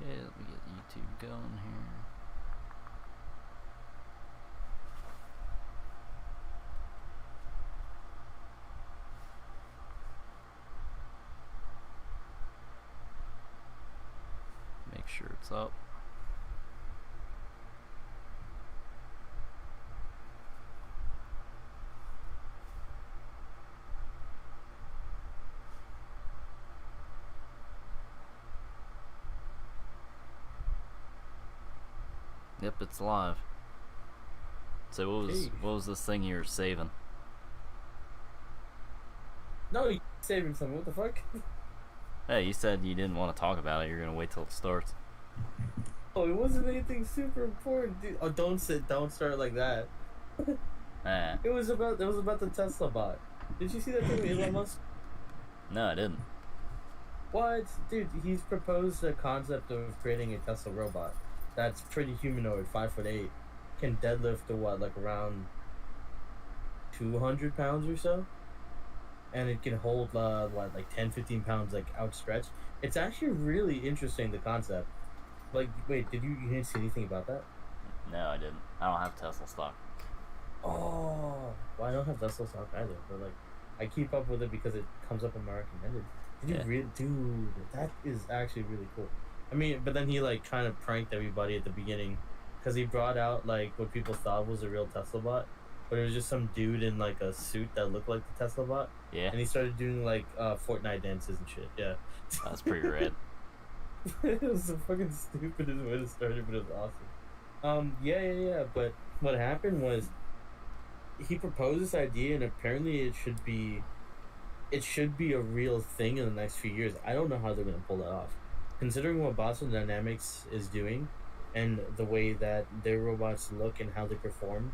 Okay, let me get YouTube going here. Make sure it's up. Yep, it's live. So what was this thing you were saving? No, you're saving something. What the fuck? Hey, you said you didn't want to talk about it. You're gonna wait till it starts. Oh, it wasn't anything super important, dude. Oh, don't start like that. Ah. It was about the Tesla bot. Did you see that thing with Elon Musk? No, I didn't. What, dude? He's proposed the concept of creating a Tesla robot that's pretty humanoid, 5'8", can deadlift to what, like around 200 pounds or so, and it can hold what, like 10, 15 pounds, like outstretched. It's actually really interesting, the concept. Like, wait, you didn't see anything about that? No, I didn't. I don't have Tesla stock. Oh, well, I don't have Tesla stock either, but like, I keep up with it because it comes up in my recommended. Did you really, dude? That is actually really cool. I mean, but then he like kind of pranked everybody at the beginning, because he brought out like what people thought was a real Tesla bot, but it was just some dude in like a suit that looked like the Tesla bot. Yeah. And he started doing like Fortnite dances and shit. Yeah. That's pretty rad. It was the fucking stupidest way to start it, but it was awesome. Yeah. But what happened was, he proposed this idea, and apparently it should be a real thing in the next few years. I don't know how they're gonna pull that off, considering what Boston Dynamics is doing, and the way that their robots look and how they perform.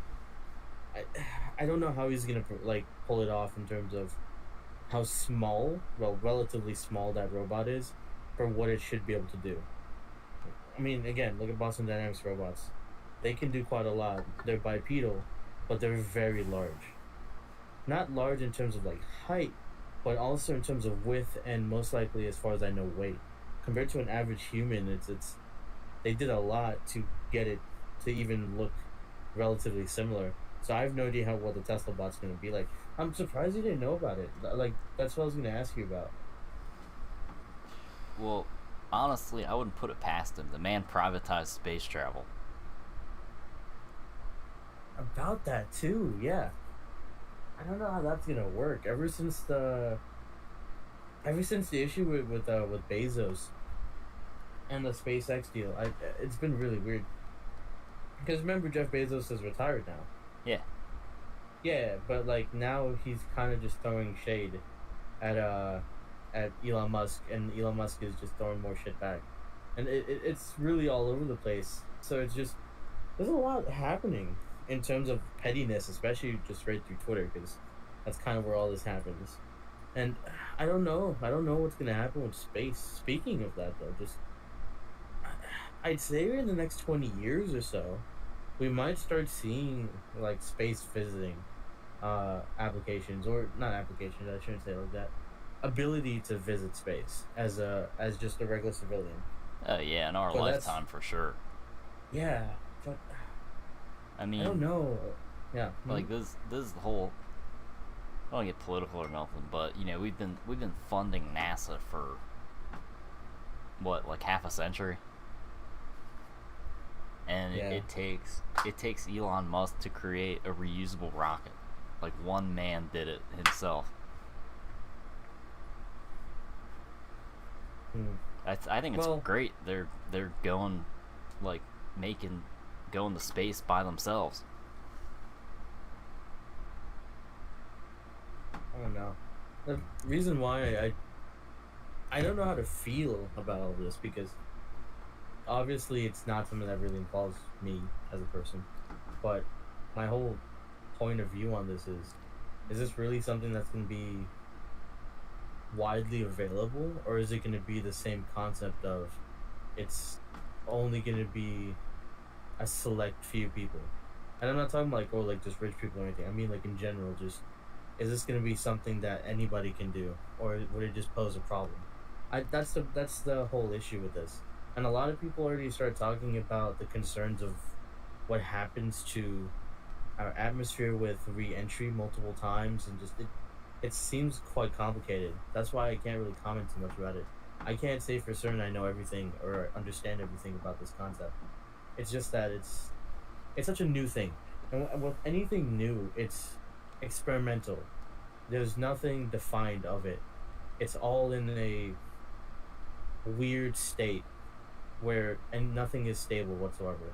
I I don't know how he's gonna like pull it off in terms of how small, well, relatively small that robot is for what it should be able to do. I mean, again, look at Boston Dynamics robots. They can do quite a lot. They're bipedal, but they're very large. Not large in terms of like height, but also in terms of width, and most likely, as far as I know, weight. Compared to an average human, it's they did a lot to get it to even look relatively similar. So I have no idea what the Tesla bot's gonna be like. I'm surprised you didn't know about it. Like, that's what I was gonna ask you about. Well, honestly, I wouldn't put it past him. The man privatized space travel. About that too, yeah. I don't know how that's gonna work. Ever since the issue with Bezos and the SpaceX deal, it's been really weird. Because remember, Jeff Bezos is retired now. Yeah. Yeah, but like now he's kind of just throwing shade at Elon Musk, and Elon Musk is just throwing more shit back, and it's really all over the place. So it's just, there's a lot happening in terms of pettiness, especially just right through Twitter, because that's kind of where all this happens. And I don't know. I don't know what's gonna happen with space. Speaking of that, though, just I'd say in the next 20 years or so, we might start seeing like space visiting applications, or not applications. I shouldn't say it like that. Ability to visit space as just a regular civilian. Yeah, in our But lifetime for sure. yeah, but I I don't mean, know. Yeah. like this is the whole. I don't get political or nothing, but you know we've been funding NASA for what, like half a century, and Yeah. it takes Elon Musk to create a reusable rocket. Like one man did it himself. Hmm. I think it's Well, great. They're going, like, making going to space by themselves. I don't know. The reason why I don't know how to feel about all this, because obviously it's not something that really involves me as a person. But my whole point of view on this is this really something that's going to be widely available, or is it going to be the same concept of it's only going to be a select few people? And I'm not talking like, oh, like just rich people or anything. I mean, like, in general, just, is this going to be something that anybody can do, or would it just pose a problem? That's the whole issue with this. And a lot of people already start talking about the concerns of what happens to our atmosphere with re-entry multiple times, and just it seems quite complicated. That's why I can't really comment too much about it. I can't say for certain I know everything or understand everything about this concept. It's just that it's such a new thing, and with anything new, it's experimental. There's nothing defined of it. It's all in a weird state where and nothing is stable whatsoever.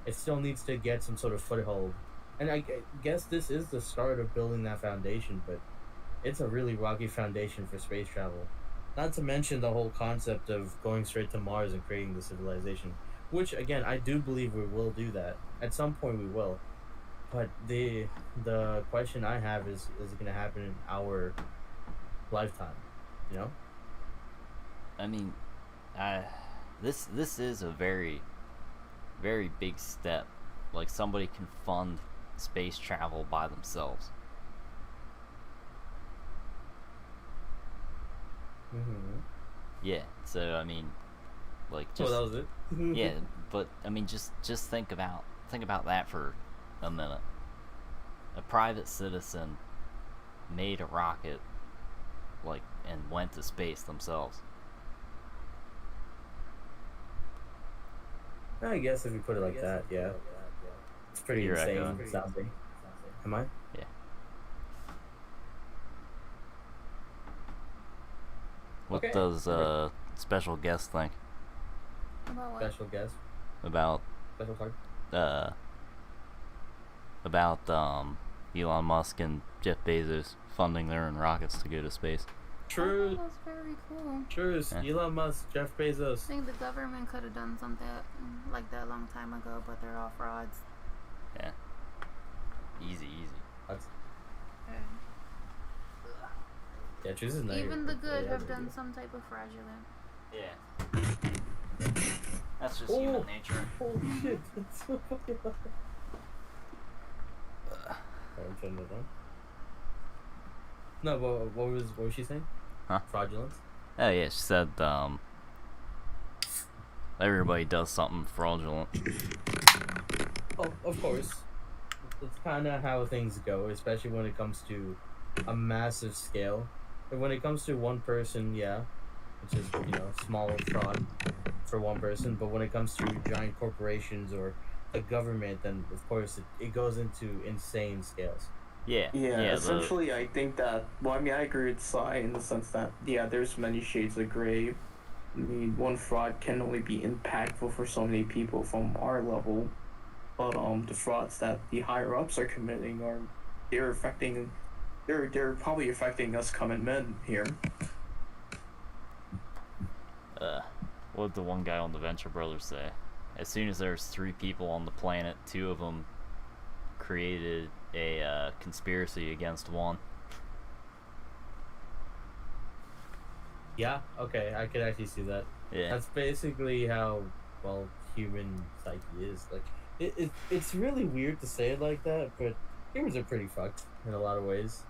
It still needs to get some sort of foothold, and guess this is the start of building that foundation. But it's a really rocky foundation for space travel. Not to mention the whole concept of going straight to Mars and creating the civilization, which again I do believe we will do that at some point. We will, but the question I have is it going to happen in our lifetime? You know? I mean, uh, this is a very very big step. Like somebody can fund space travel by themselves. Mm-hmm. Yeah. So I mean, like Oh, just that was it. yeah, but I mean just think about that for a minute. A private citizen made a rocket like and went to space themselves. I guess if you put it like that, yeah, it's pretty You're insane echoing. sounding. Am I Yeah. What okay? does Perfect. special guest think About what? Special guest, about special card. uh Elon Musk and Jeff Bezos funding their own rockets to go to space? I True, thought it was very cool. true. Yeah. Elon Musk, Jeff I Bezos. think the government could have done something like that a long time ago, but they're all frauds. Yeah. Easy. That's, yeah, Truth is not Even here. the good Yeah, have that's done some type of fraudulent. Yeah. That's just Oh. human nature. Holy shit! That's so fucking loud. Sorry, I'm turning it on. No, but what was she saying? Huh? Fraudulence. Oh yeah, she said everybody does something fraudulent. Oh, of course. It's kind of how things go, especially when it comes to a massive scale. And when it comes to one person, yeah, which is small fraud for one person. But when it comes to giant corporations or the government, then of course it goes into insane scales. Yeah. Yeah, The essentially, I think that. Well, I mean, I agree with Sai in the sense that there's many shades of gray. I mean, one fraud can only be impactful for so many people from our level, but the frauds that the higher ups are committing they're probably affecting us common men here. what did the one guy on the Venture Brothers say? As soon as there's 3 people on the planet, 2 of them created a conspiracy against one. Yeah, okay, I could actually see that. Yeah. That's basically how human psyche is. Like it's really weird to say it like that, but humans are pretty fucked in a lot of ways.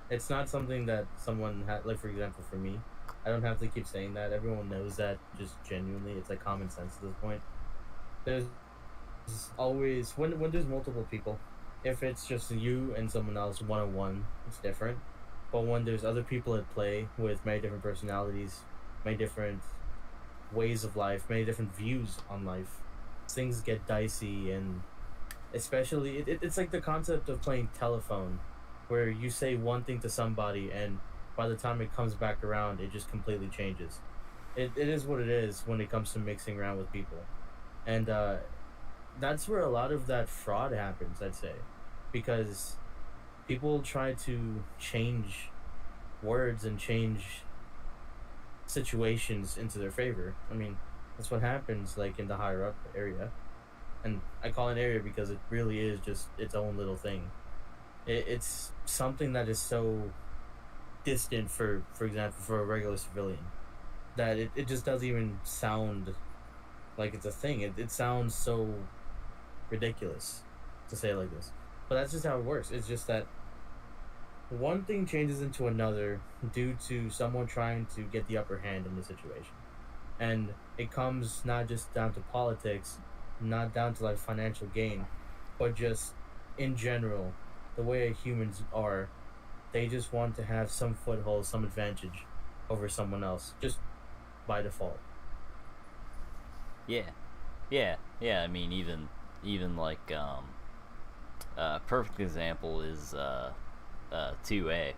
It's not something that someone had, like, for example, for me, I don't have to keep saying that. Everyone knows that, just genuinely. It's like common sense at this point. There's always when there's multiple people, if it's just you and someone else one on one, it's different. But when there's other people at play with many different personalities, many different ways of life, many different views on life, things get dicey. And especially it's like the concept of playing telephone, where you say one thing to somebody and by the time it comes back around it just completely changes. It is what it is when it comes to mixing around with people. And that's where a lot of that fraud happens, I'd say, because people try to change words and change situations into their favor. I mean, that's what happens, like, in the higher up area. And I call it area because it really is just its own little thing. It's something that is so distant, for example, for a regular civilian, that it just doesn't even sound like it's a thing. It sounds so ridiculous to say it like this. But that's just how it works. It's just that one thing changes into another due to someone trying to get the upper hand in the situation. and it comes not just down to politics, not down to like financial gain, but just in general, the way humans are, they just want to have some foothold, some advantage over someone else, just by default. Yeah, yeah. I mean, even like perfect example is 2A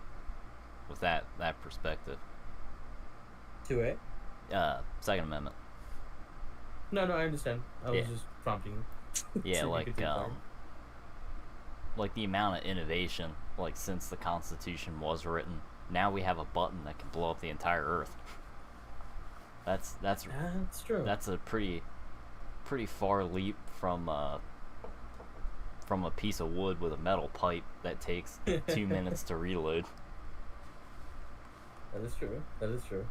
with that perspective. 2A? Second Amendment. No, I understand. I was Yeah. just prompting you. Yeah, So you could keep going. like the amount of innovation, like since the Constitution was written, now we have a button that can blow up the entire Earth. That's That's true. that's a pretty far leap from a piece of wood with a metal pipe that takes 2 minutes to reload. That is true. That is true.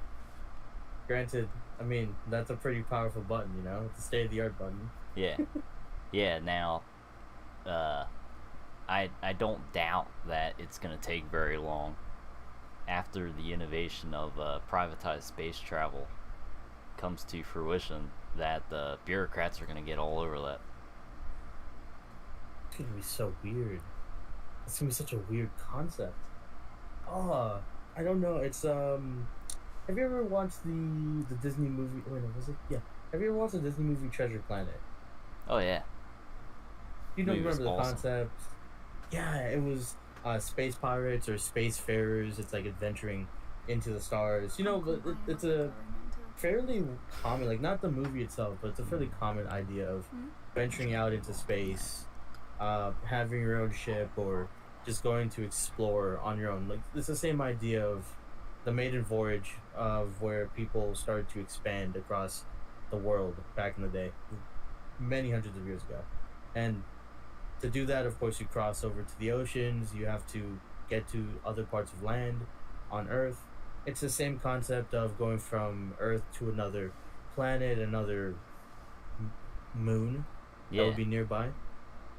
Granted, I mean, that's a pretty powerful button, you know? It's a state of the art button. Yeah, yeah. Now, I don't doubt that it's gonna take very long after the innovation of privatized space travel comes to fruition that the bureaucrats are gonna get all over that. It's gonna be so weird. It's gonna be such a weird concept. Oh, I don't know. It's Have you ever watched the Disney movie? Wait, no, was it? Yeah. Have you ever watched the Disney movie Treasure Planet? Oh yeah, You don't Movie was remember the awesome. concept? Yeah, it was space pirates or spacefarers. It's like adventuring into the stars. You know, but it's a fairly common, like not the movie itself, but it's a fairly common idea of venturing out into space, having your own ship, or just going to explore on your own. Like it's the same idea of the maiden voyage of where people started to expand across the world back in the day, many hundreds of years ago, and to do that, of course, you cross over to the oceans. You have to get to other parts of land on Earth. It's the same concept of going from Earth to another planet, another moon that yeah, would be nearby.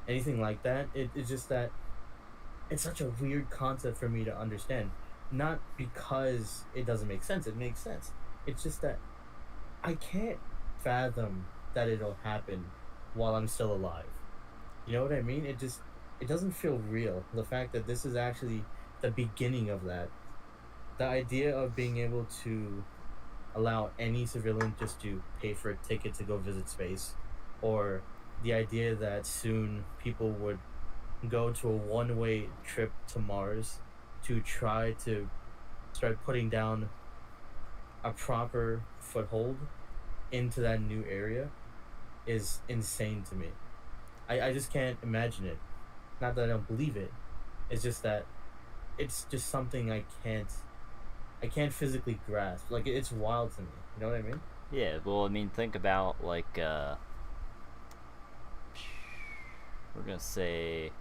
Anything like that. It's just that it's such a weird concept for me to understand. Not because it doesn't make sense, it makes sense. It's just that I can't fathom that it'll happen while I'm still alive. You know what I mean? It doesn't feel real. The fact that this is actually the beginning of that. The idea of being able to allow any civilian just to pay for a ticket to go visit space, or the idea that soon people would go to a one-way trip to Mars to try to start putting down a proper foothold into that new area is insane to me. I just can't imagine it. Not that I don't believe it. It's just that it's just something I can't physically grasp. Like it's wild to me. You know what I mean? yeah. Well, I mean, think about like we're gonna say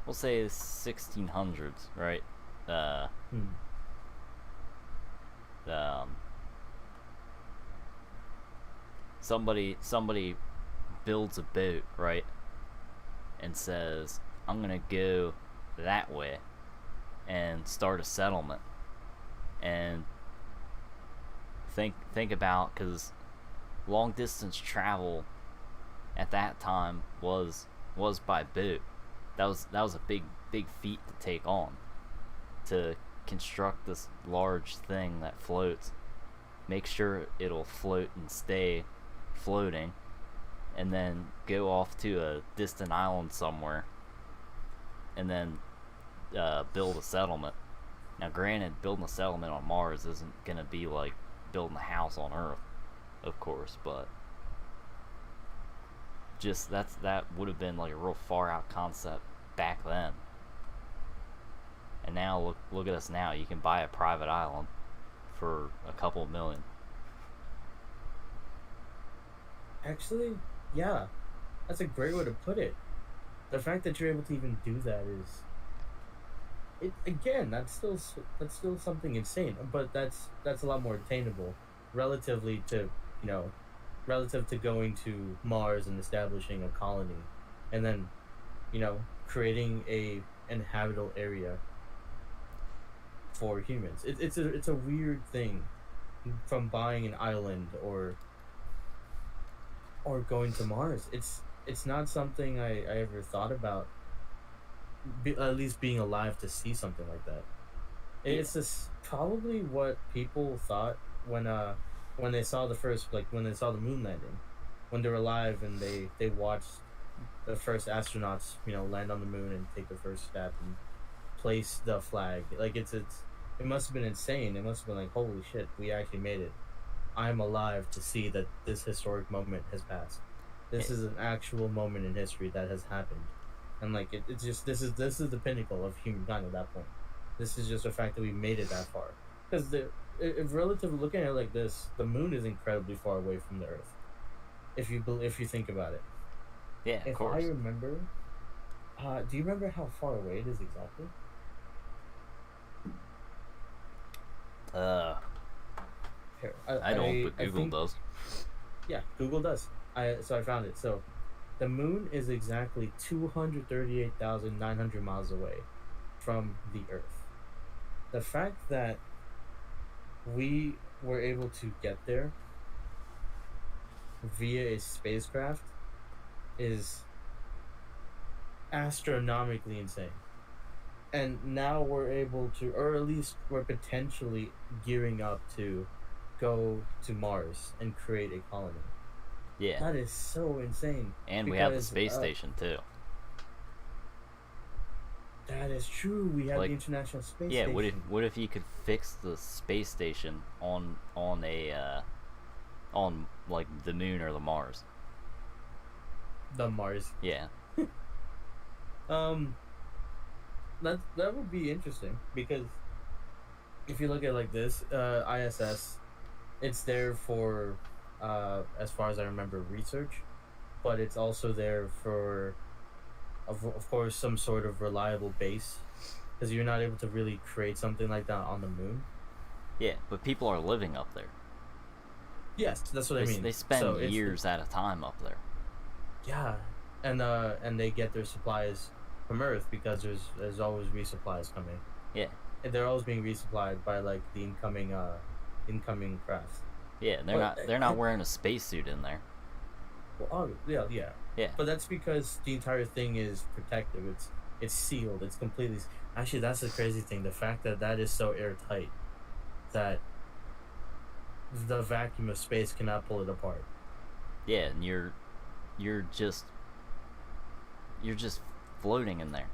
we'll say 1600s, right? Uh, Hmm. um, somebody builds a boat, right, and says, "I'm gonna go that way and start a settlement." And think about, because long distance travel at that time was by boat. That was a big feat to take on, to construct this large thing that floats, make sure it'll float and stay floating, and then go off to a distant island somewhere, and then build a settlement. Now, granted, building a settlement on Mars isn't gonna be like building a house on Earth, of course, but just that would have been like a real far out concept back then. And now look at us now. You can buy a private island for a couple million. Actually, yeah, that's a great way to put it. The fact that you're able to even do that is it again. That's still something insane, but that's a lot more attainable, relatively to you know, relative to going to Mars and establishing a colony, and then creating a inhabitable area for humans. It's a weird thing from buying an island or going to Mars. It's not something I ever thought about. At least being alive to see something like that. It's just probably what people thought when they saw the first, like when they saw the moon landing, when they were alive and they watched the first astronauts, land on the moon and take the first step and place the flag. Like it must have been insane. It must have been like, holy shit, we actually made it. I'm alive to see that this historic moment has passed. This is an actual moment in history that has happened, and like it's just this is the pinnacle of humankind at that point. This is just the fact that we made it that far. Because if relatively looking at it like this, the moon is incredibly far away from the Earth. If you think about it. Yeah, of If course. I remember, do you remember how far away it is exactly? Here, I don't, but I Google think- does. Yeah, Google does. I found it. So, the moon is exactly 238,900 miles away from the Earth. The fact that we were able to get there via a spacecraft is astronomically insane. And now we're able to, or at least we're potentially gearing up to go to Mars and create a colony. Yeah, That is so insane. and we have the because, space station too. That is true. We have Like, the International Space Yeah, Station. what if you could fix the space station on on like the moon or the Mars? The Mars. Yeah, That would be interesting because if you look at it like this, ISS, it's there for, as far as I remember, research, but it's also there for, of course, some sort of reliable base, because you're not able to really create something like that on the moon. yeah, but people are living up there. Yes, that's what I mean. They spend So it's- years at a time up there. Yeah, and they get their supplies from Earth because there's always resupplies coming. Yeah, And they're always being resupplied by like the incoming crafts. yeah, But- they're not wearing a spacesuit in there. Well, yeah. Yeah, But that's because the entire thing is protective. It's sealed. It's completely. Actually, that's the crazy thing. The fact that is so airtight that the vacuum of space cannot pull it apart. yeah, and you're just floating in there.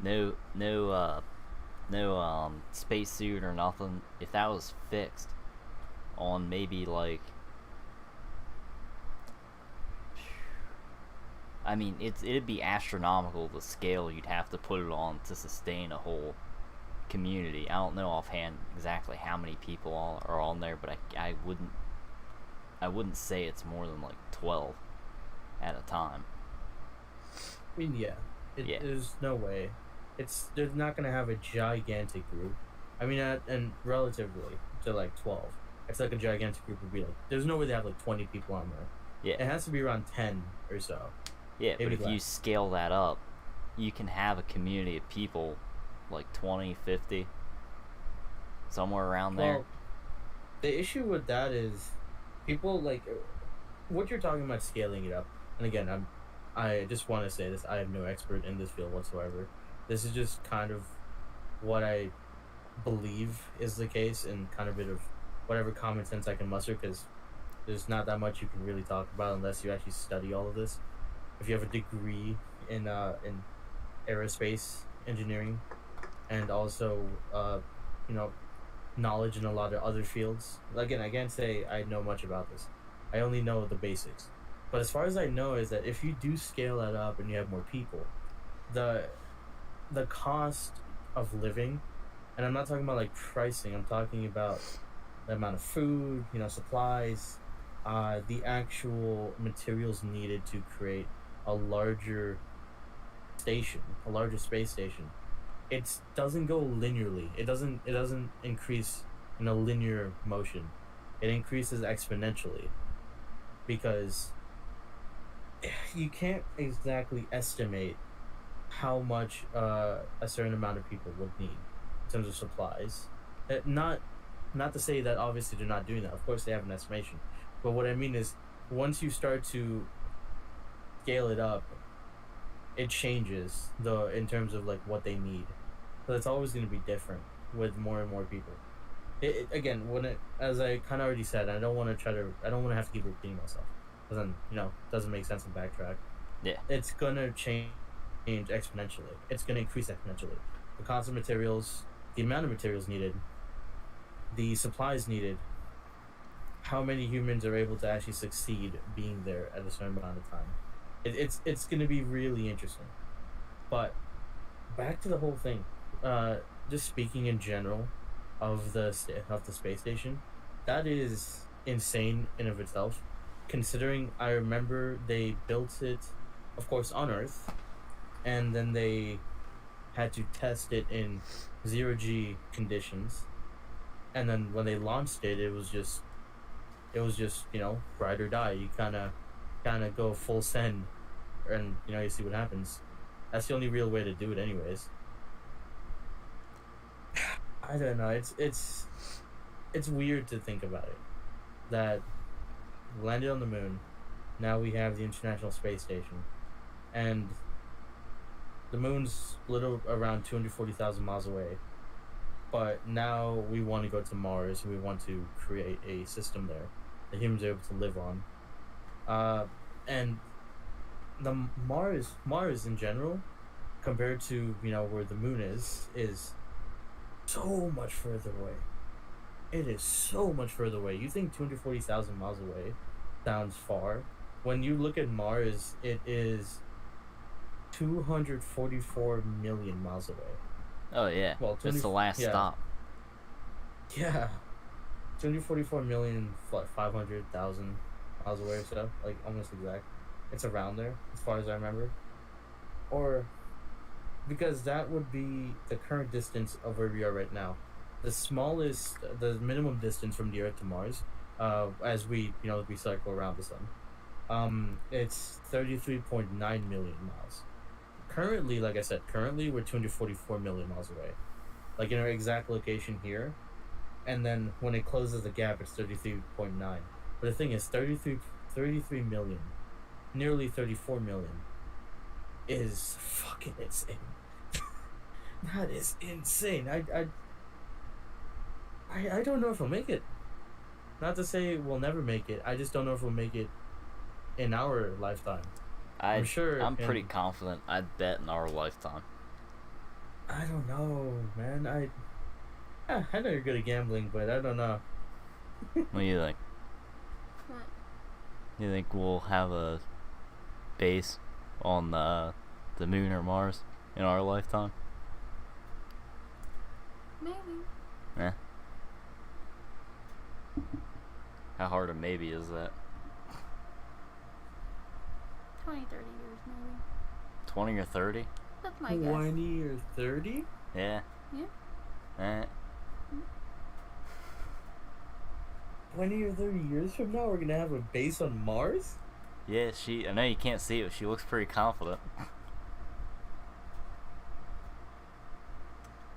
No spacesuit or nothing. If that was fixed on maybe like, I mean, it'd be astronomical the scale you'd have to put it on to sustain a whole community. I don't know offhand exactly how many people are on there, but I wouldn't say it's more than like 12 at a time. I mean, yeah. Yeah. There's no way. They're not gonna have a gigantic group. I mean, and relatively to like 12, it's like a gigantic group would be like. There's no way they have like 20 people on there. It Yeah, has to be around 10 or so. yeah, but maybe if you less. scale that up, you can have a community of people like 20, 50, somewhere around there. Well, the issue with that is people like what you're talking about scaling it up. And again, I just want to say this: I am no expert in this field whatsoever. This is just kind of what I believe is the case, and kind of a bit of whatever common sense I can muster, because there's not that much you can really talk about unless you actually study all of this. If you have a degree in aerospace engineering, and also knowledge in a lot of other fields. Again, I can't say I know much about this. I only know the basics. But as far as I know is that if you do scale that up and you have more people, the cost of living, and I'm not talking about like pricing, I'm talking about the amount of food, supplies, the actual materials needed to create a larger station, a larger space station. It doesn't go linearly. It doesn't increase in a linear motion. It increases exponentially because you can't exactly estimate how much a certain amount of people would need in terms of supplies. Not not to say that obviously they're not doing that. Of course, they have an estimation, but what I mean is, once you start to scale it up, it changes the in terms of like what they need. So it's always going to be different with more and more people. Again, when it, as I kind of already said, I don't want to I don't want to have to keep repeating myself, because then it doesn't make sense to backtrack. Yeah. It's gonna change exponentially. It's gonna increase exponentially. The cost of materials, the amount of materials needed, the supplies needed, how many humans are able to actually succeed being there at a certain amount of time. It's gonna be really interesting. But back to the whole thing. Just speaking in general of the space station, that is insane in of itself. Considering I remember they built it, of course, on Earth, and then they had to test it in 0G conditions, and then when they launched it, it was just ride or die. You kind of go full send, and you see what happens. That's the only real way to do it, anyways. I don't know. It's weird to think about it. That landed on the moon. Now we have the International Space Station, and the moon's little around 240,000 miles away. But now we want to go to Mars, and we want to create a system there that humans are able to live on. And the Mars in general, compared to where the moon is so much further away. It is so much further away. You think 240,000 miles away sounds far? When you look at Mars, it is 244 million miles away. Oh yeah. Well, it's the last stop. Yeah. 244 million, 500,000 miles away or so. Like, almost exact. It's around there, as far as I remember. Or, because that would be the current distance of where we are right now. The minimum distance from the Earth to Mars, as we cycle around the sun, it's 33.9 million miles. Currently, like I said, we're 244 million miles away. Like in our exact location here, and then when it closes the gap, it's 33.9. But the thing is, 33 million, nearly 34 million, is fucking insane. That is insane. I don't know if we'll make it. Not to say we'll never make it. I just don't know if we'll make it in our lifetime. I'm sure. I'm pretty confident. I'd bet in our lifetime. I don't know, man. I know you're good at gambling, but I don't know. What do you think? What? You think we'll have a base on the moon or Mars in our lifetime? Maybe. Yeah. How hard a maybe is that? 20, 30 years, maybe. 20 or 30? That's my guess. 20 or 30? Yeah. Yeah. 20 or 30 years from now, we're gonna have a base on Mars? Yeah, I know you can't see it, but she looks pretty confident.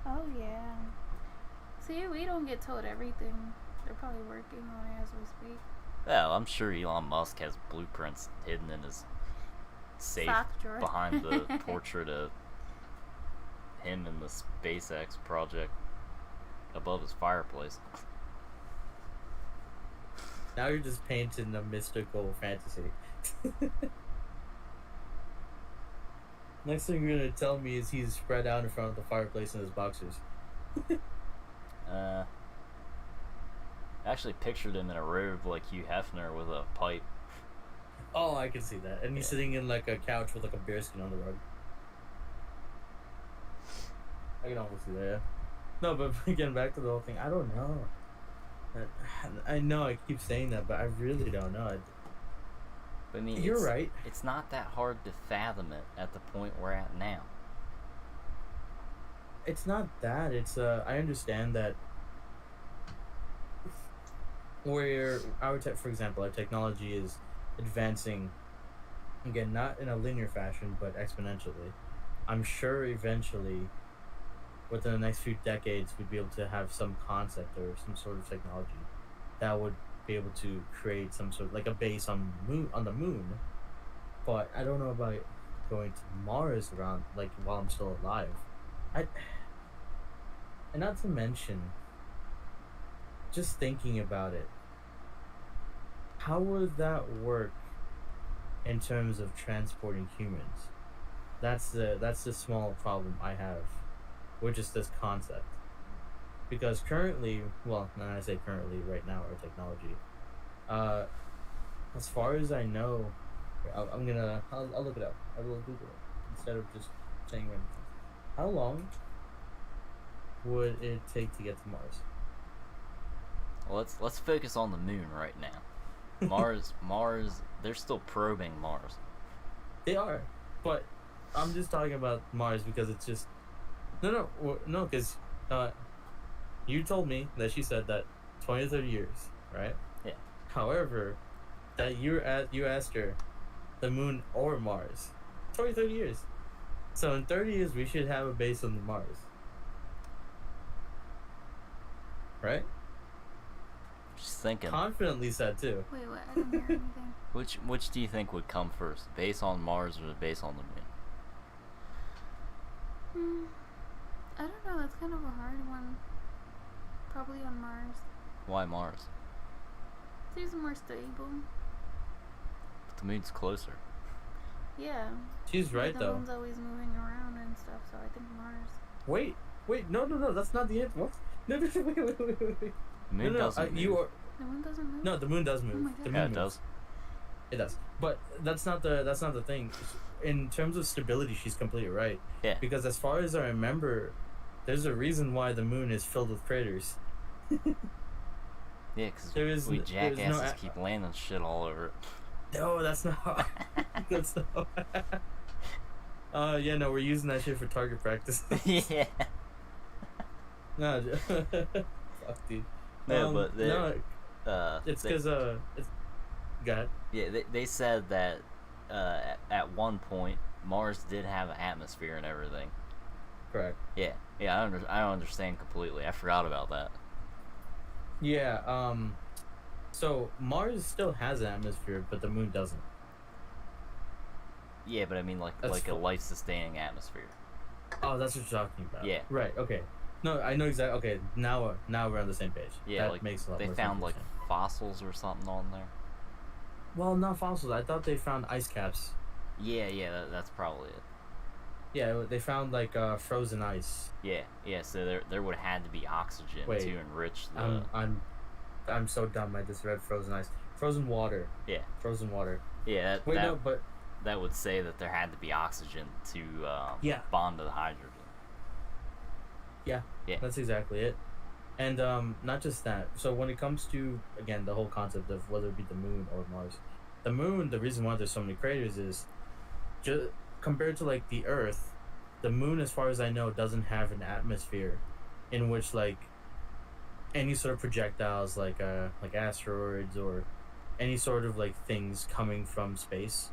Oh, yeah. See, we don't get told everything. They're probably working on it as we speak. Well, I'm sure Elon Musk has blueprints hidden in his safe Sock drawer. behind the portrait of him in the SpaceX project above his fireplace. Now you're just painting a mystical fantasy. Next thing you're gonna tell me is he's spread out in front of the fireplace in his boxers. I actually pictured him in a robe like Hugh Hefner with a pipe. Oh, I can see that. And he's sitting in like a couch with like a bearskin on the rug. I can almost see that, yeah. No, but again, back to the whole thing. I don't know. I know I keep saying that, but I really don't know. I mean, you're right. It's not that hard to fathom it at the point we're at now. It's not that. It's I understand that where for example, our technology is advancing, again, not in a linear fashion, but exponentially. I'm sure eventually within the next few decades we'd be able to have some concept or some sort of technology that would be able to create some sort of like a base on the moon. But I don't know about going to Mars around like while I'm still alive. I and not to mention, just thinking about it, how would that work in terms of transporting humans? That's the small problem I have with just this concept. Because currently, well, when I say currently, right now, our technology, uh, as far as I know, I'll look it up. I will Google it instead of just saying random things. How long would it take to get to Mars? Well, let's focus on the moon right now. Mars, they're still probing Mars. They are, but I'm just talking about Mars because it's just no, because you told me that she said that 20 to 30 years, right? Yeah. However, that you asked her the moon or Mars. 20, 30 years. So in 30 years, we should have a base on the Mars. Right? Just thinking. Confidently said too. Wait, what? I didn't hear anything. Which do you think would come first, base on Mars or the base on the moon? I don't know. That's kind of a hard one. Probably on Mars. Why Mars? Seems more stable. But the moon's closer. Yeah. She's but right the though. moon's always moving around and stuff, so I think Mars. Wait, no, that's not the answer. What? No, wait. The moon doesn't move. You are. The moon doesn't move. No, the moon does move. my The God. moon Yeah, it moves. does. It does, but that's not the thing. In terms of stability, she's completely right. Yeah. Because as far as I remember, there's a reason why the moon is filled with craters. Yeah, There because is we there's jackasses no keep landing shit all over it. No, that's not. That's not. Yeah, no, we're using that shit for target practice. Yeah. No, fuck, dude. No, but they, no, it's they- because it's. Go ahead. yeah, they said that at one point Mars did have an atmosphere and everything. Correct. Yeah, I don't understand completely. I forgot about that. Yeah. So Mars still has an atmosphere, but the moon doesn't. Yeah, but I mean That's like a cool. life-sustaining atmosphere. Oh, that's what you're talking about. Yeah. Right. Okay. No, I know exactly. Okay. Now we're on the same page. Yeah, that like makes a lot they more found sense. like fossils or something on there. Well, not fossils. I thought they found ice caps. Yeah, that's probably it. Yeah, they found like frozen ice. Yeah. So there would have had to be oxygen Wait, to enrich the. I'm so dumb. I just read frozen ice. Frozen water. Yeah. Frozen water. Yeah, Wait, no, but that would say that there had to be oxygen to Yeah. bond to the hydrogen. yeah, Yeah. that's exactly it. And not just that. So when it comes to again the whole concept of whether it be the moon or Mars, the moon. The reason why there's so many craters is, just compared to like the Earth, the moon, as far as I know, doesn't have an atmosphere, in which like any sort of projectiles like asteroids or any sort of like things coming from space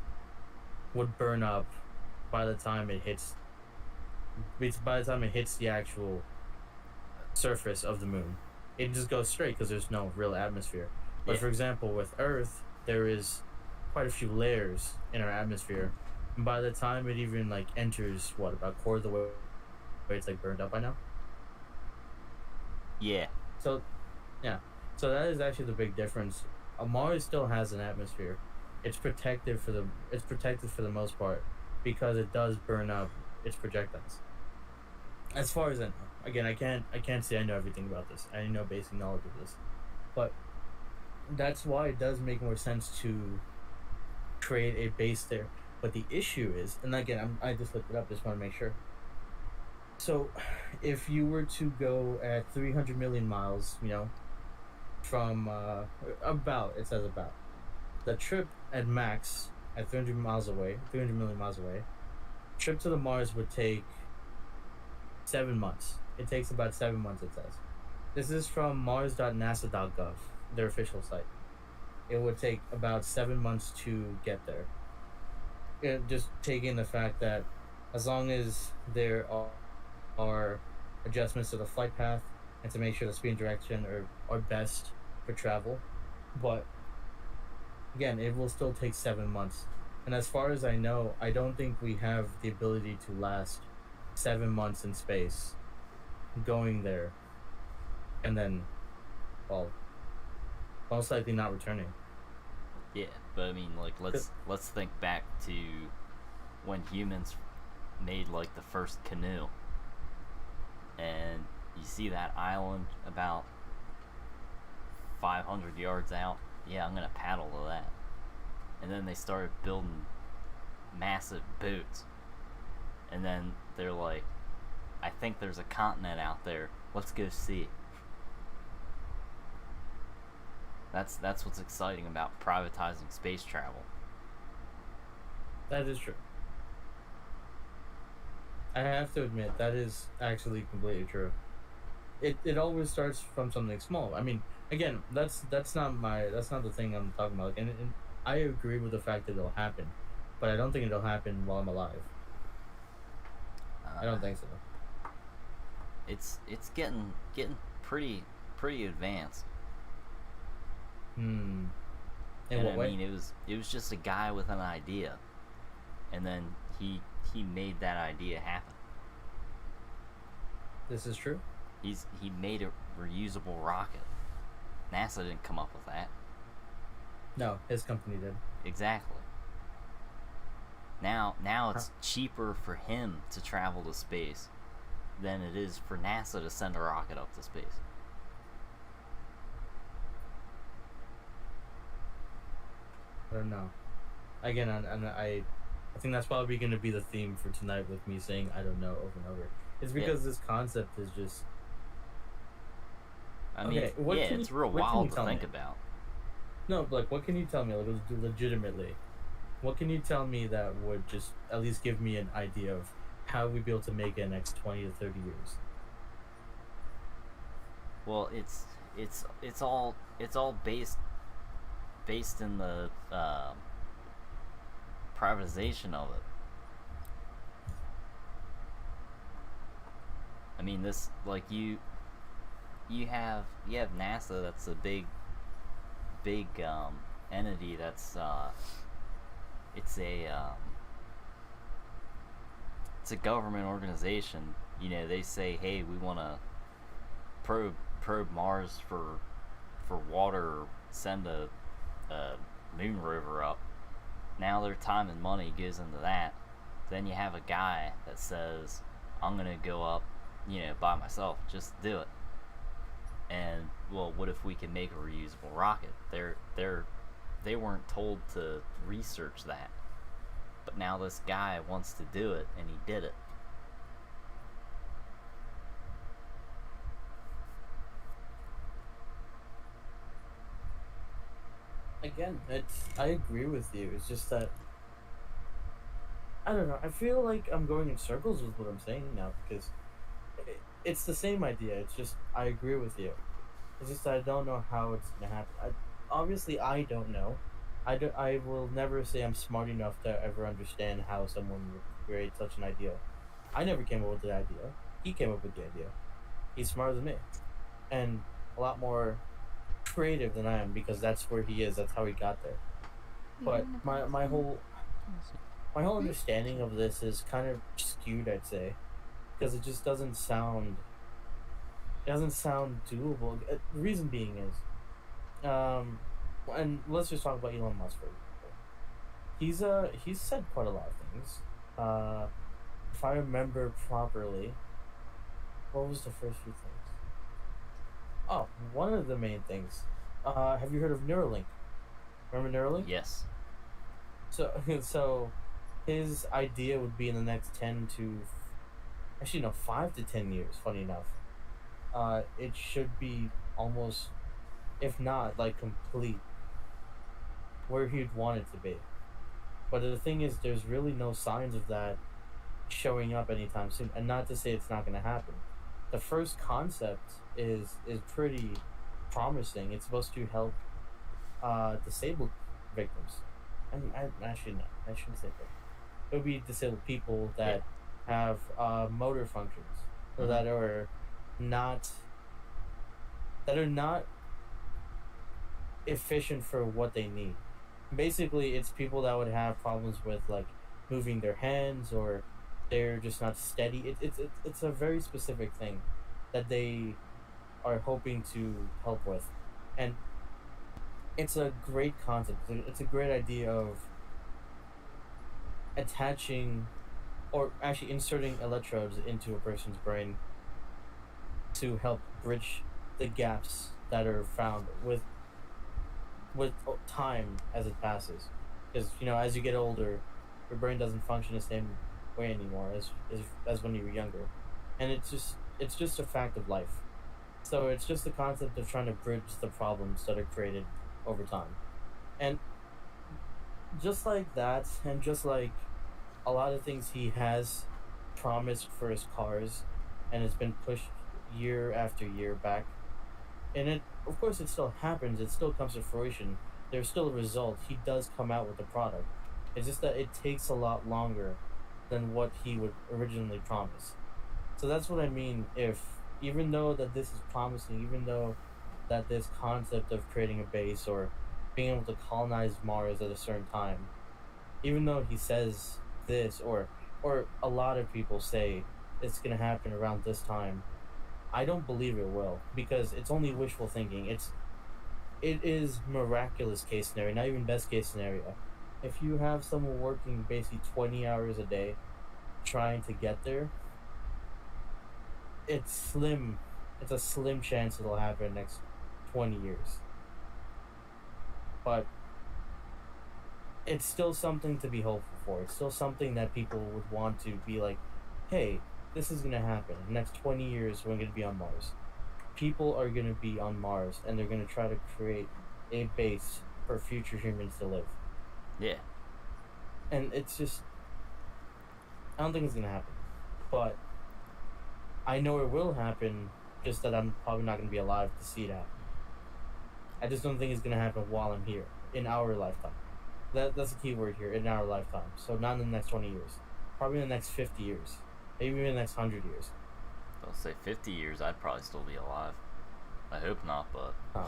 would burn up by the time it hits the actual surface of the moon. It just goes straight because there's no real atmosphere. But Yeah. for example, with Earth, there is quite a few layers in our atmosphere, and by the time it even like enters about a quarter of the way, it's like burned up by now. Yeah. So, yeah. So that is actually the big difference. Mars still has an atmosphere. It's protected for the most part because it does burn up its projectiles. As far as I know, again, I can't say I know everything about this. I know basic knowledge of this, but that's why it does make more sense to create a base there. But the issue is, and again, I just looked it up. Just want to make sure. So, if you were to go at 300 million miles, from it says about, the trip at max at 300 million miles away, trip to the Mars would take 7 months. It takes about 7 months, it says. This is from mars.nasa.gov, their official site. It would take about 7 months to get there. Just taking the fact that as long as there are adjustments to the flight path, and to make sure the speed and direction are best for travel. But again, it will still take 7 months. And as far as I know, I don't think we have the ability to last 7 months in space, going there, and then, well, most likely not returning. Yeah, but I mean, like, let's think back to when humans made like the first canoe, and you see that island about 500 yards out. Yeah, I'm gonna paddle to that. And then they started building massive boats, and then they're like, I think there's a continent out there. Let's go see. That's what's exciting about privatizing space travel. That is true. I have to admit that is actually completely true. It always starts from something small. I mean, again, that's not the thing I'm talking about. And I agree with the fact that it'll happen, but I don't think it'll happen while I'm alive. I don't think so. It's getting pretty advanced. Hmm. In And what I way? mean, it was just a guy with an idea, and then he made that idea happen. This is true. He made a reusable rocket. NASA didn't come up with that. No, his company did. Exactly. Now it's cheaper for him to travel to space than it is for NASA to send a rocket up to space. I don't know. Again, and I think that's probably going to be the theme for tonight with me saying I don't know over and over. It's because this concept is just. I mean, Okay, what can it's you- real what can wild you to tell think me? about. No, like, what can you tell me, like, legitimately? What can you tell me that would just at least give me an idea of how we'd be able to make it in the next 20 to 30 years? Well, it's all based in the privatization of it. I mean, this, like, you have NASA. That's a big entity. That's it's a government organization. You know, they say, hey, we want to probe Mars for water, send a moon rover up. Now their time and money goes into that. Then you have a guy that says, I'm gonna go up, by myself, just do it. And, well, what if we can make a reusable rocket? They weren't told to research that, but now this guy wants to do it, and he did it. Again, I agree with you. It's just that I don't know. I feel like I'm going in circles with what I'm saying now because it's the same idea. It's just I agree with you. It's just I don't know how it's gonna happen. Obviously I don't know. I will never say I'm smart enough to ever understand how someone would create such an idea. I never came up with the idea. He came up with the idea. He's smarter than me, and a lot more creative than I am because that's where he is. That's how he got there. But my whole understanding of this is kind of skewed, I'd say, because it just doesn't sound doable. The reason being is, and let's just talk about Elon Musk for example. He's said quite a lot of things. If I remember properly, what was the first few things? Oh, one of the main things. Have you heard of Neuralink? Remember Neuralink? Yes. So his idea would be in the next 5 to 10 years, funny enough. It should be almost, if not, like, complete where he'd want it to be. But the thing is, there's really no signs of that showing up anytime soon. And not to say it's not going to happen. The first concept is pretty promising. It's supposed to help disabled victims. Actually, no, I shouldn't say that. It would be disabled people that have motor functions. or that are not efficient for what they need. Basically, it's people that would have problems with like moving their hands, or they're just not steady. It's a very specific thing that they are hoping to help with, and it's a great concept. It's a great idea of attaching, or actually inserting electrodes into a person's brain to help bridge the gaps that are found with time as it passes. Because as you get older, your brain doesn't function the same way anymore as when you were younger, and it's just a fact of life. So it's just the concept of trying to bridge the problems that are created over time, and just like that, and just like a lot of things he has promised for his cars, and it's been pushed year after year back. And of course, it still happens. It still comes to fruition. There's still a result. He does come out with the product. It's just that it takes a lot longer than what he would originally promise. So that's what I mean. If even though that this is promising, even though that this concept of creating a base or being able to colonize Mars at a certain time, even though he says this, or a lot of people say it's gonna happen around this time, I don't believe it will, because it's only wishful thinking. It is miraculous case scenario, not even best case scenario. If you have someone working basically 20 hours a day trying to get there, it's slim. It's a slim chance it'll happen in the next 20 years. But it's still something to be hopeful for. It's still something that people would want to be like, hey, this is going to happen. In the next 20 years, we're going to be on Mars. People are going to be on Mars, and they're going to try to create a base for future humans to live. Yeah. And it's just, I don't think it's going to happen. But I know it will happen, just that I'm probably not going to be alive to see it happen. I just don't think it's going to happen while I'm here, in our lifetime. That's the key word here, in our lifetime. So not in the next 20 years. Probably in the next 50 years. Maybe in the next 100 years. I'll say 50 years, I'd probably still be alive. I hope not, but Oh.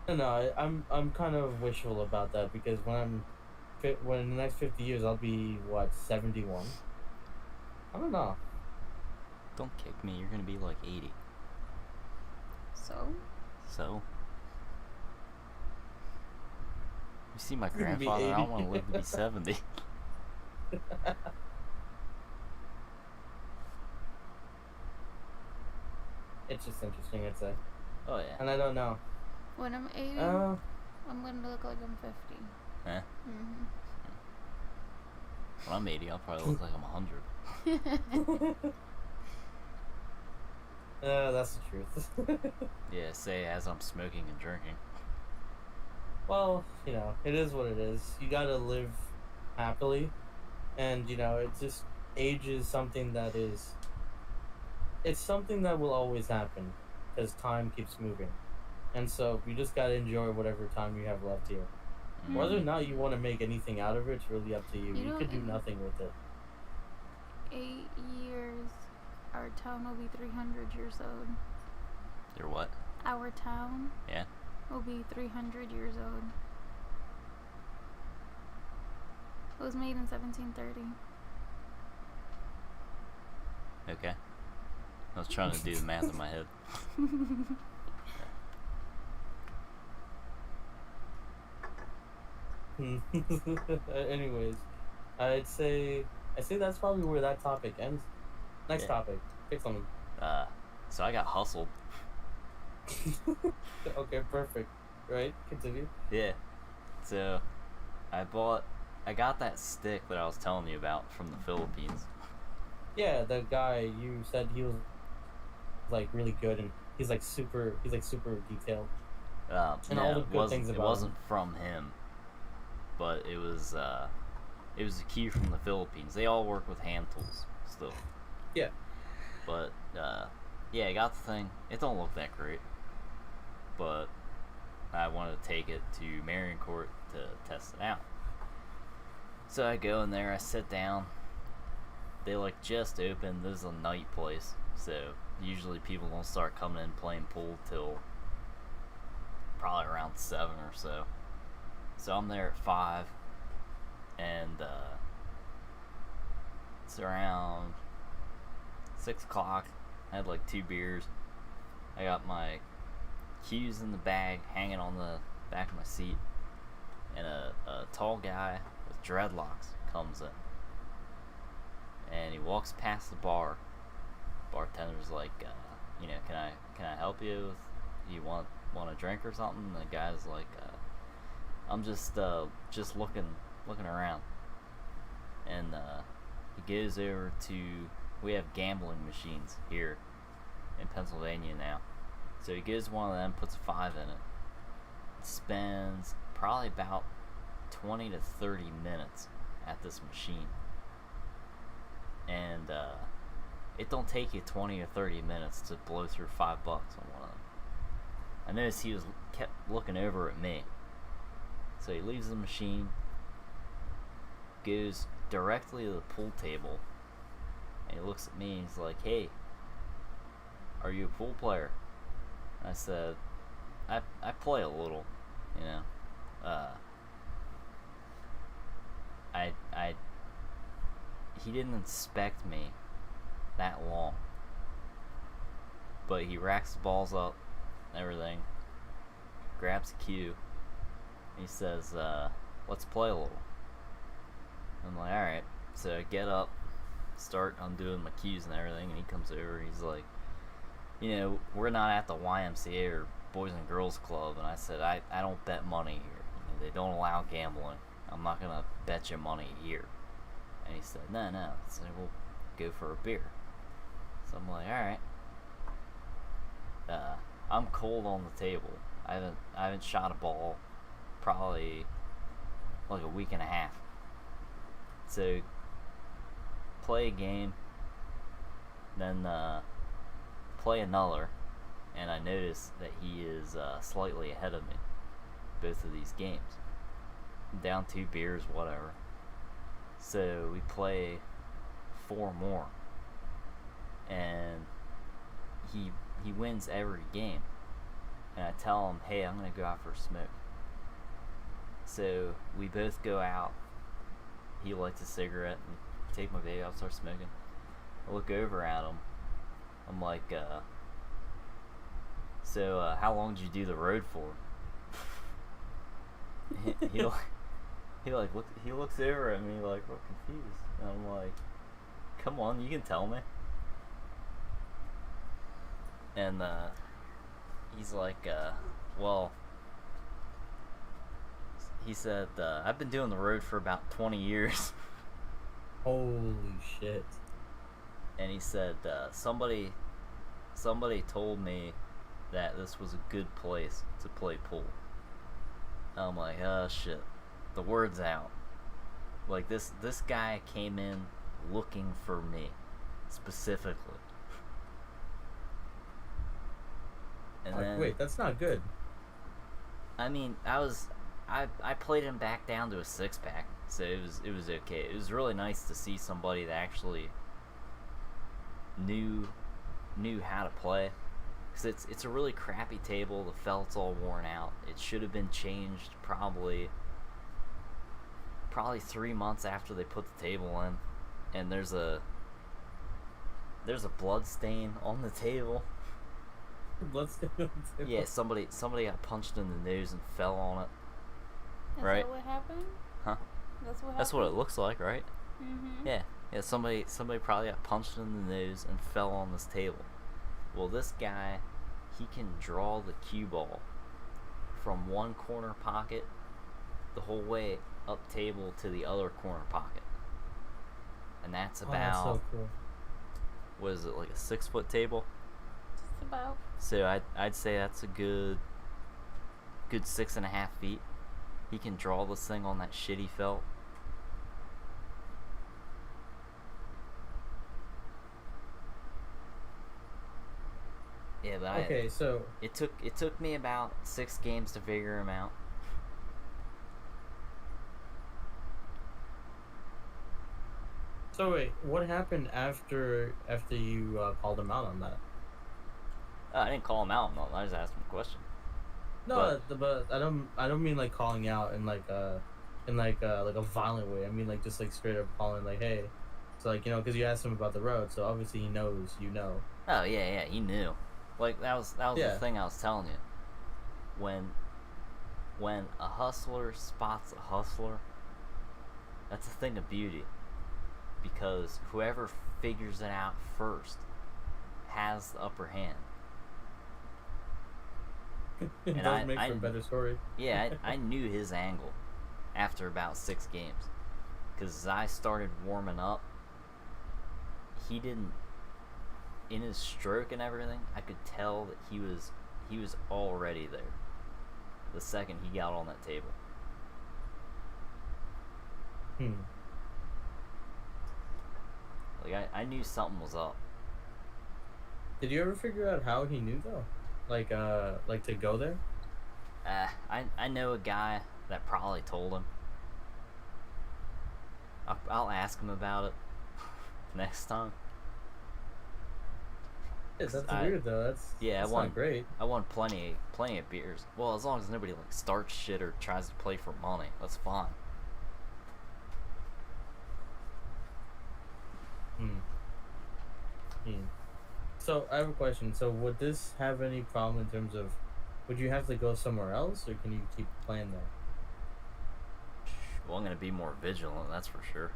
No, I'm kind of wishful about that, because when in the next 50 years I'll be what, 71? I don't know. don't kick me. You're gonna be like 80. So? So you see my You're gonna be grandfather. I don't 80. want to live to be 70. It's just interesting, I'd say. Oh yeah. And I don't know. When I'm 80, Uh, I'm gonna look like I'm 50. Eh? Mm-hmm. When I'm 80, I'll probably look like I'm 100. that's the truth. Yeah, say as I'm smoking and drinking. Well, it is what it is. You gotta live happily, and it's just age is something that is. It's something that will always happen, because time keeps moving, and so you just gotta enjoy whatever time you have left here. Whether or not you want to make anything out of it, it's really up to you. You could do nothing with it. 8 years, our town will be 300 years old. You're what? Our town Yeah. will be 300 years old. It was made in 1730. Okay. I was trying to do the math in my head. Anyways, I say that's probably where that topic ends. Next Yeah. topic. Pick something. So I got hustled. Okay, perfect. Right? Continue. Yeah. So I got that stick that I was telling you about from the Philippines. Yeah, the guy you said he was like really good, and he's like super detailed. And No, all the good things it about wasn't him. from him, but it was a key from the Philippines. They all work with hand tools still. Yeah. But yeah, I got the thing. It don't look that great, but I wanted to take it to Marion Court to test it out. So I go in there, I sit down, they like just opened. This is a night place, so usually people don't start coming in playing pool till probably around 7 or so. So I'm there at 5, and it's around 6 o'clock. I had like 2 beers. I got my cues in the bag hanging on the back of my seat, and a tall guy with dreadlocks comes in, and he walks past the bar. Bartender's like, can I help you with, you want a drink or something? And the guy's like, I'm just looking around. And he goes over to, we have gambling machines here in Pennsylvania now. So he goes to one of them, puts a 5 in it, spends probably about 20 to 30 minutes at this machine. And it don't take you 20 or 30 minutes to blow through $5 on one of them. I noticed he kept looking over at me. So he leaves the machine, goes directly to the pool table, and he looks at me and he's like, "Hey, are you a pool player?" And I said, I play a little, you know. He didn't inspect me that long, but he racks the balls up and everything, grabs a cue, and he says, let's play a little. I'm like, alright. So I get up, start undoing my cues and everything, and he comes over and he's like, we're not at the YMCA or Boys and Girls Club. And I said, I don't bet money here. They don't allow gambling. I'm not going to bet you money here. And he said, no. So we'll go for a beer. So I'm like, alright. I'm cold on the table. I haven't shot a ball probably like a week and a half. So play a game, then play another, and I noticed that he is slightly ahead of me both of these games. I'm down 2 beers, whatever. So we play 4 more, and he wins every game. And I tell him, hey, I'm gonna go out for a smoke. So we both go out. He lights a cigarette and take my vape out, start smoking. I look over at him. I'm like, so how long did you do the road for? he looks over at me like, real confused. And I'm like, come on, you can tell me. And he's like, well, he said, I've been doing the road for about 20 years. Holy shit. And he said, somebody told me that this was a good place to play pool. And I'm like, oh shit, the word's out. Like, this guy came in looking for me, specifically. And then, wait, that's not good. I mean, I played him back down to a 6-pack, so it was okay. It was really nice to see somebody that actually knew how to play, because it's a really crappy table. The felt's all worn out. It should have been changed probably 3 months after they put the table in, and there's a blood stain on the table. Blood stain on the table? Yeah, somebody got punched in the nose and fell on it. Is Right. that what happened? Huh? That's what happened? That's what it looks like, right? Mm-hmm. Yeah, somebody probably got punched in the nose and fell on this table. Well, this guy, he can draw the cue ball from one corner pocket the whole way up table to the other corner pocket. And that's about, that's so cool. what is it, like a 6-foot table? Just about. So I'd say that's a good 6.5 feet. He can draw this thing on that shitty felt. Yeah, but Okay, so it took me about 6 games to figure him out. So wait, what happened after you called him out on that? I didn't call him out. No, I just asked him a question. No, but I don't mean like calling out in like a violent way. I mean like just like straight up calling like, hey, so like because you asked him about the road, so obviously he knows you know. Oh yeah, he knew. Like that was Yeah. the thing I was telling you. When a hustler spots a hustler, that's a thing of beauty. Because whoever figures it out first has the upper hand. It And does make for a better story. Yeah, I knew his angle after about 6 games. Because as I started warming up, he didn't. In his stroke and everything, I could tell that he was already there. The second he got on that table. Hmm. Like I knew something was up. Did you ever figure out how he knew though? Like to go there? I know a guy that probably told him. I'll ask him about it next time. Yes, that's I- weird though. That's Yeah, that's I won. not great. I won plenty of beers. Well, as long as nobody like starts shit or tries to play for money, that's fine. Hmm. Hmm. So I have a question. So would this have any problem in terms of, would you have to go somewhere else, or can you keep playing there? Well, I'm gonna be more vigilant. That's for sure.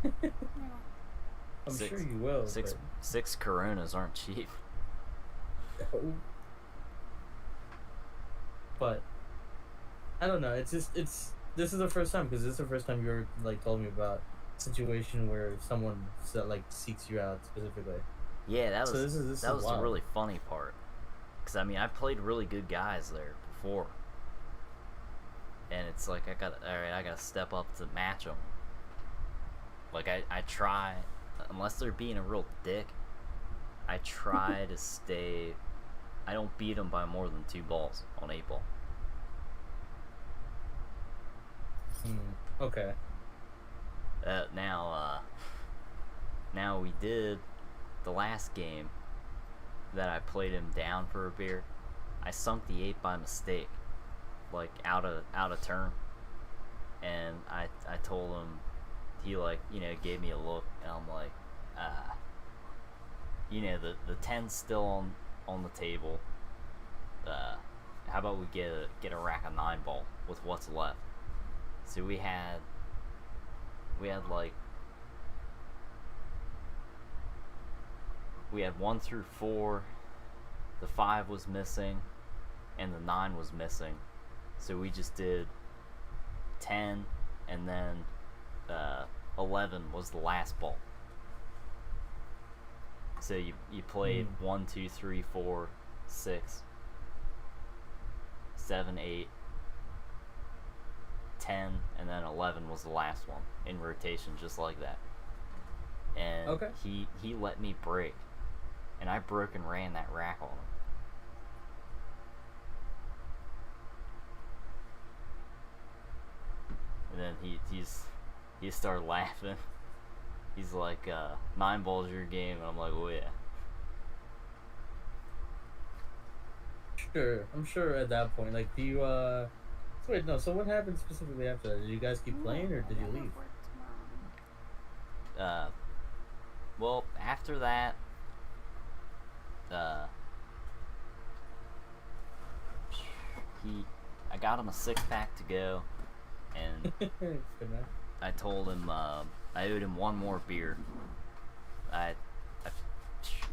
Yeah. I'm Six- sure you will. Six Coronas aren't cheap. But I don't know. It's just this is the first time, because this is the first time you ever like told me about a situation where someone like seeks you out specifically. Yeah, that was So this is the wild. really funny part. Cause I mean, I played really good guys there before, and it's like I gotta step up to match them. Like I try, unless they're being a real dick, I try to stay. I don't beat them by more than 2 balls on 8 ball. Okay. Now we did the last game that I played him down for a beer. I sunk the 8 by mistake, like out of turn, and I told him, he like gave me a look, and I'm like, the 10's still on the table. How about we get a rack of 9 ball with what's left? So we had like. We had 1 through 4, the 5 was missing, and the 9 was missing. So we just did 10, and then 11 was the last ball. So you played 1, 2, 3, 4, 6, 7, 8, 10, and then 11 was the last one in rotation, just like that. And Okay. he let me break, and I broke and ran that rack on him. And then he started laughing. He's like, 9 balls your game, and I'm like, oh yeah. Sure. I'm sure at that point, like, do you so wait, no. So what happened specifically after that? Did you guys keep playing, or did you leave? Well, after that, I got him a 6-pack to go, and Good man. I told him I owed him 1 more beer.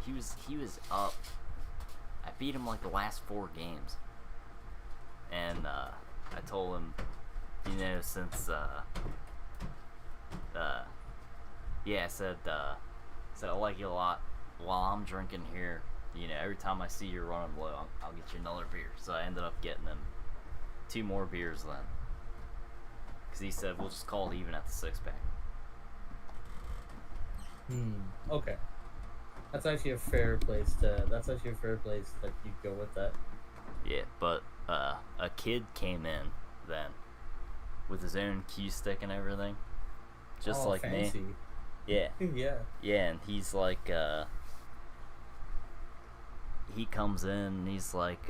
He was up. I beat him like the last 4 games, and I told him, since I said I like you a lot. While I'm drinking here, every time I see you're running low, I'll get you another beer. So I ended up getting him 2 more beers then. Because he said, we'll just call it even at the 6-pack. Okay. That's actually a fair place that you go with that. Yeah, but a kid came in then with his own cue stick and everything. Just Oh, like fancy. me. Yeah. Yeah. Yeah, and he's like, he comes in and he's like,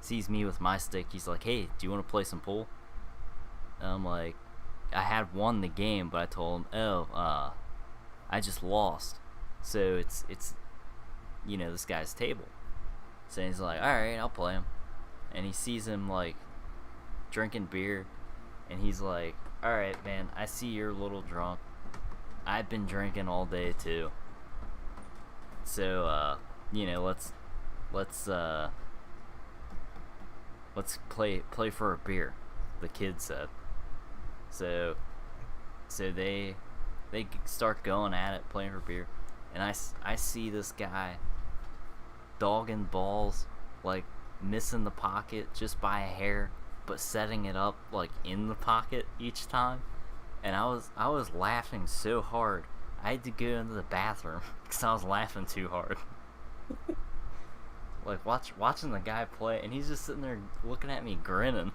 sees me with my stick. He's like, hey, do you want to play some pool? And I'm like, I had won the game, but I told him, oh, I just lost. So it's this guy's table. So he's like, alright, I'll play him. And he sees him, like, drinking beer. And he's like, alright, man, I see you're a little drunk. I've been drinking all day, too. So, let's play for a beer, the kid said. So they start going at it, playing for beer. And I see this guy dogging balls, like missing the pocket just by a hair, but setting it up like in the pocket each time. And I was laughing so hard I had to go into the bathroom because I was laughing too hard. Like watching the guy play, and he's just sitting there looking at me grinning.